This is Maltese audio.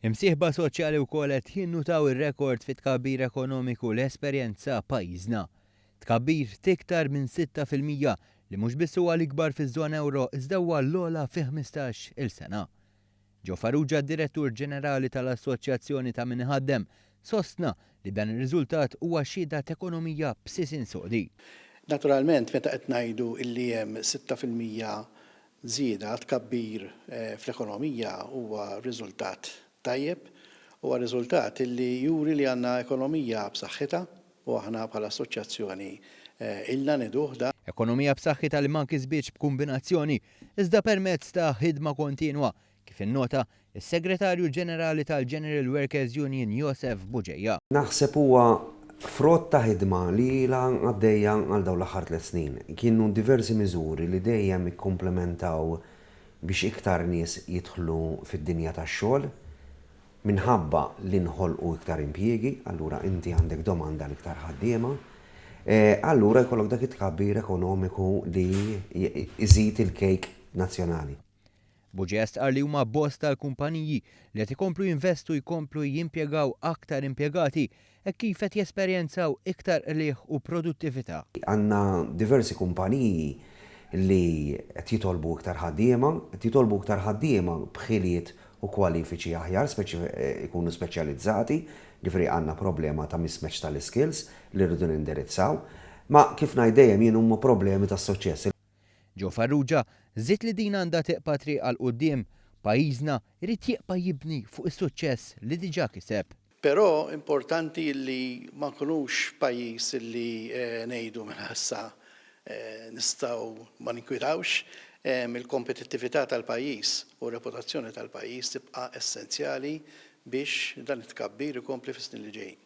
Imsieħba soċjali wkoll qed jinnutaw ir-rekord fi tkabbir ekonomiku l-esperjenza pajjiżna. Tkabbir tiktar minn 6% li mhux biss huwa l-ikbar fiż-żona euro iżda huwa l-ogħla fi 15-il sena. Ġo Farrugia, direttur ġenerali tal-Assoċjazzjoni ta' min iħaddem, sostna li dan ir-riżultat huwa xhieda ekonomija b'sisin sodi. Naturalment, meta qed ngħidu illi hemm 6% żieda tkabbir fl-ekonomija huwa riżultat tajjeb, huwa riżultat illi juri li għandna ekonomija b'saħħitha u aħna bħala assoċjazzjoni ilna niduh dan. Ekonomija b'saħħitha li ma nkisbitx b'kombinazzjoni iżda permezz ta' ħidma kontinwa kif innota is-Segretarju Ġenerali tal-General Workers Union Joseph Buġejja. Naħseb huwa frott ta' ħidma li ilha għaddejja għal dawn l-aħħar 3 snin. Kienu diversi miżuri li dejjem ikkomplementaw biex iktar nies jidħlu fid-dinja tax-xogħol minħabba li nħolqu iktar impjiegi, allura inti għandek domanda l-iktar ħaddiema, allura jkollok dak it-tkabbir ekonomiku li iżid il-kejk nazzjonali. Buġejja stqar li huma bosta l-kumpaniji li qed ikomplu jinvestu jkomplu jimpjegaw aktar impjegati e kif qed jesperjenzaw iktar qlieħ u produttività. Għandna diversi kumpaniji li qed jitolbu iktar ħaddiema b'ħiliet u kwalifiċi aħjar ikunu speċjalizzati, ġifri għandna problema ta' mismatch tal-skills li rridu nindirizzaw, ma kif ngħid dejjem jien huma problemi tas-suċċess. Ġo Farrugia żied li din għandha teqpa' triq għal quddiem pajjiżna jrid jieqpa' jibni fuq is-suċċess li diġà kiseb. Però importanti li ma nkunux pajjiż li ngħidu minn issa nistgħu ma ninkwitawx, il-kompetittività tal-pajjiż u reputazzjoni tal-pajjiż tibqa' essenzjali biex dan it-tkabbir ikompli fis-snin li ġejjin.